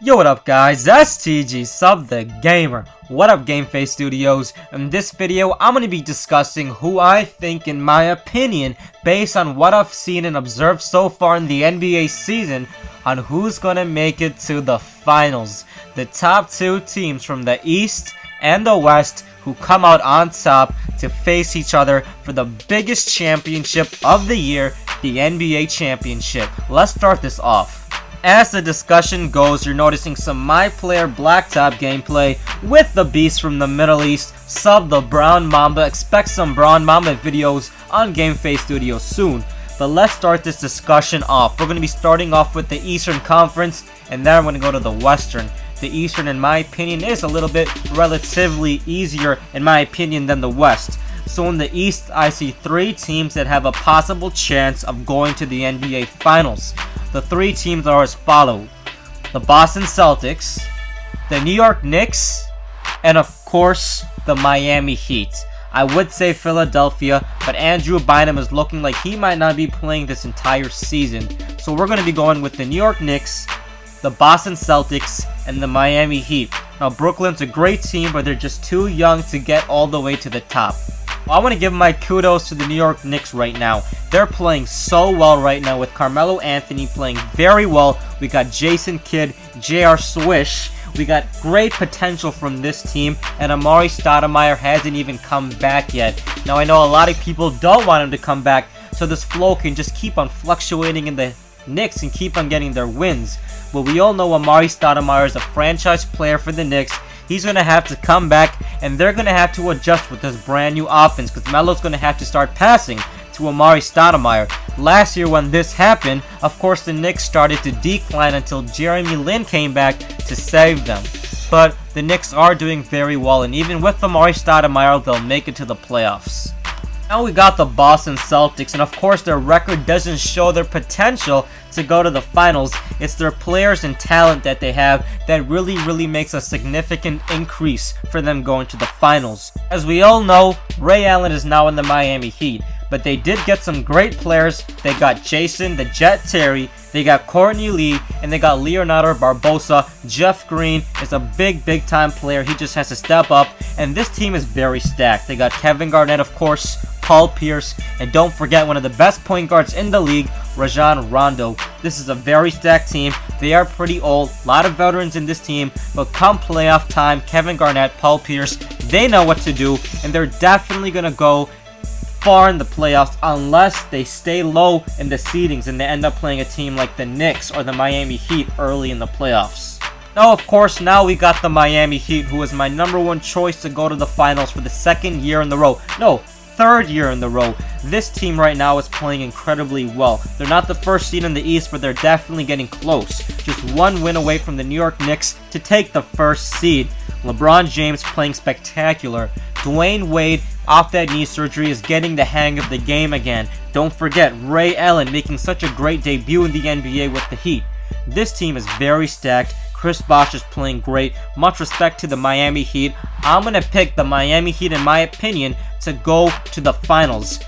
Yo, what up guys, that's TG Sub the Gamer. What up GameFaceStudios? In this video, I'm going to be discussing who I think, in my opinion, based on what I've seen and observed so far in the NBA season, on who's going to make it to the finals. The top two teams from the East and the West who come out on top to face each other for the biggest championship of the year, the NBA Championship. Let's start this off. As the discussion goes, you're noticing some My Player Blacktop gameplay with the beast from the Middle East, Sub the Brown Mamba. Expect some Brown Mamba videos on GameFaceStudios soon. But let's start this discussion off. We're going to be starting off with the Eastern Conference, and then we're going to go to the Western. The Eastern, in my opinion, is a little bit relatively easier, in my opinion, than the West. So in the East, I see three teams that have a possible chance of going to the NBA Finals. The three teams are as follow: the Boston Celtics, the New York Knicks, and of course, the Miami Heat. I would say Philadelphia, but Andrew Bynum is looking like he might not be playing this entire season. So we're going to be going with the New York Knicks, the Boston Celtics, and the Miami Heat. Now, Brooklyn's a great team, but they're just too young to get all the way to the top. I want to give my kudos to the New York Knicks right now. They're playing so well right now with Carmelo Anthony playing very well. We got Jason Kidd, J.R. Swish. We got great potential from this team, and Amari Stoudemire hasn't even come back yet. Now, I know a lot of people don't want him to come back, so this flow can just keep on fluctuating in the Knicks and keep on getting their wins. But we all know Amari Stoudemire is a franchise player for the Knicks. He's going to have to come back, and they're going to have to adjust with this brand new offense, because Melo's going to have to start passing to Amari Stoudemire. Last year when this happened, of course the Knicks started to decline until Jeremy Lin came back to save them. But the Knicks are doing very well, and even with Amari Stoudemire, they'll make it to the playoffs. Now we got the Boston Celtics, and of course their record doesn't show their potential to go to the finals. It's their players and talent that they have that really makes a significant increase for them going to the finals. As we all know, Ray Allen is now in the Miami Heat, but they did get some great players. They got Jason the Jet Terry, they got Courtney Lee, and they got Leonardo Barbosa. Jeff Green is a big time player. He just has to step up, and this team is very stacked. They got Kevin Garnett, of course, Paul Pierce, and don't forget one of the best point guards in the league, Rajon Rondo. This is a very stacked team. They are pretty old, a lot of veterans in this team, but come playoff time, Kevin Garnett, Paul Pierce, they know what to do, and they're definitely going to go far in the playoffs unless they stay low in the seedings and they end up playing a team like the Knicks or the Miami Heat early in the playoffs. Now, of course, now we got the Miami Heat, who is my #1 choice to go to the finals for the second year in the row. No, third year in the row. This team right now is playing incredibly well. They're not the first seed in the East, but they're definitely getting close. Just one win away from the New York Knicks to take the first seed. LeBron James playing spectacular. Dwayne Wade, off that knee surgery, is getting the hang of the game again. Don't forget Ray Allen making such a great debut in the NBA with the Heat. This team is very stacked. Chris Bosh is playing great. Much respect to the Miami Heat. I'm going to pick the Miami Heat, in my opinion, to go to the finals.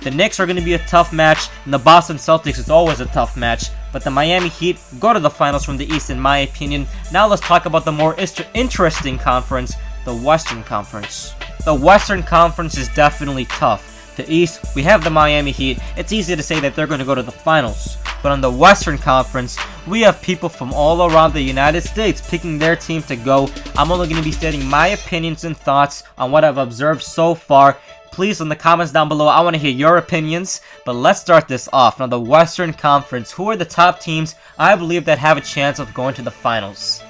The Knicks are going to be a tough match, and the Boston Celtics is always a tough match. But the Miami Heat go to the finals from the East, in my opinion. Now let's talk about the more interesting conference, the Western Conference. The Western Conference is definitely tough. The East, we have the Miami Heat. It's easy to say that they're going to go to the finals. But on the Western Conference, we have people from all around the United States picking their team to go. I'm only going to be stating my opinions and thoughts on what I've observed so far. Please, in the comments down below, I want to hear your opinions. But let's start this off. Now, the Western Conference, who are the top teams I believe that have a chance of going to the finals?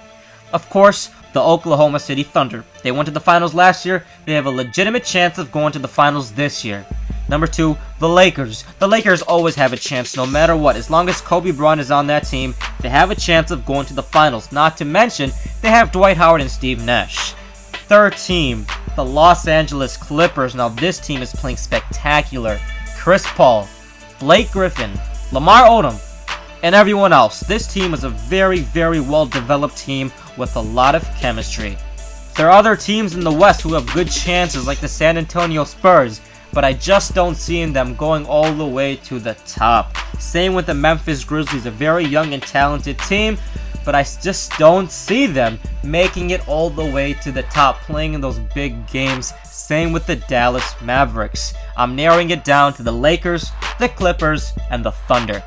Of course, the Oklahoma City Thunder. They went to the finals last year. They have a legitimate chance of going to the finals this year. Number 2, the Lakers. The Lakers always have a chance no matter what. As long as Kobe Bryant is on that team, they have a chance of going to the finals. Not to mention, they have Dwight Howard and Steve Nash. Third team, the Los Angeles Clippers. Now this team is playing spectacular. Chris Paul, Blake Griffin, Lamar Odom, and everyone else. This team is a very well developed team with a lot of chemistry. There are other teams in the West who have good chances, like the San Antonio Spurs, but I just don't see them going all the way to the top. Same with the Memphis Grizzlies, a very young and talented team, but I just don't see them making it all the way to the top, playing in those big games. Same with the Dallas Mavericks. I'm narrowing it down to the Lakers, the Clippers, and the Thunder.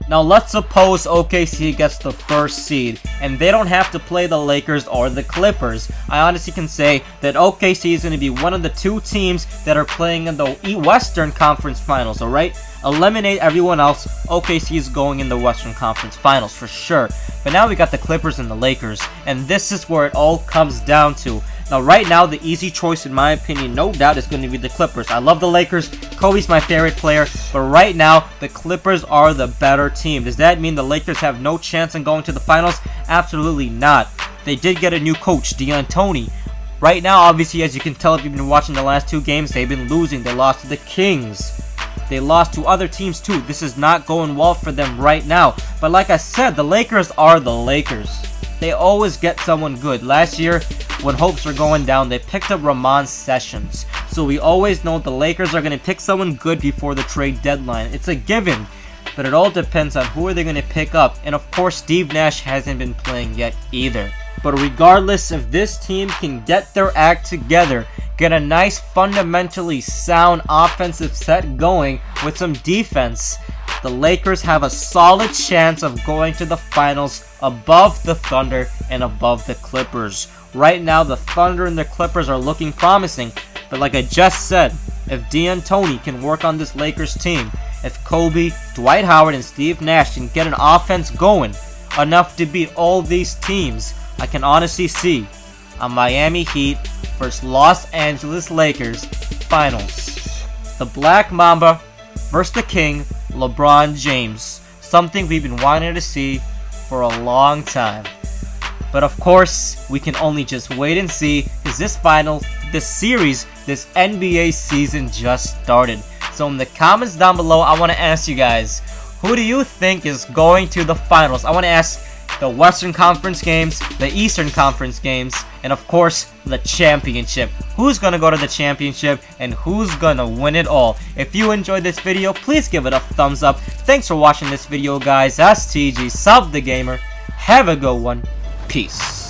Now let's suppose OKC gets the first seed, and they don't have to play the Lakers or the Clippers. I honestly can say that OKC is going to be one of the two teams that are playing in the Western Conference Finals, alright? Eliminate everyone else, OKC is going in the Western Conference Finals for sure. But now we got the Clippers and the Lakers, and this is where it all comes down to. Now right now, the easy choice in my opinion, no doubt, is going to be the Clippers. I love the Lakers, Kobe's my favorite player, but right now, the Clippers are the better team. Does that mean the Lakers have no chance in going to the finals? Absolutely not. They did get a new coach, D'Antoni. Right now, obviously, as you can tell if you've been watching the last two games, they've been losing. They lost to the Kings. They lost to other teams too. This is not going well for them right now. But like I said, the Lakers are the Lakers. They always get someone good. Last year, when hopes were going down, they picked up Ramon Sessions. So we always know the Lakers are going to pick someone good before the trade deadline. It's a given. But it all depends on who are they going to pick up. And of course, Steve Nash hasn't been playing yet either. But regardless, if this team can get their act together, get a nice fundamentally sound offensive set going with some defense, the Lakers have a solid chance of going to the finals above the Thunder and above the Clippers. Right now, the Thunder and the Clippers are looking promising, but like I just said, if D'Antoni can work on this Lakers team, if Kobe, Dwight Howard, and Steve Nash can get an offense going enough to beat all these teams, I can honestly see a Miami Heat versus Los Angeles Lakers finals. The Black Mamba versus the King, LeBron James. Something we've been wanting to see for a long time. But of course, we can only just wait and see, because this series, this NBA season just started. So in the comments down below, I want to ask you guys, who do you think is going to the finals? I want to ask the Western Conference games, the Eastern Conference games, and of course, the championship. Who's gonna go to the championship and who's gonna win it all? If you enjoyed this video, please give it a thumbs up. Thanks for watching this video, guys. That's TG, Sub the Gamer. Have a good one. Peace.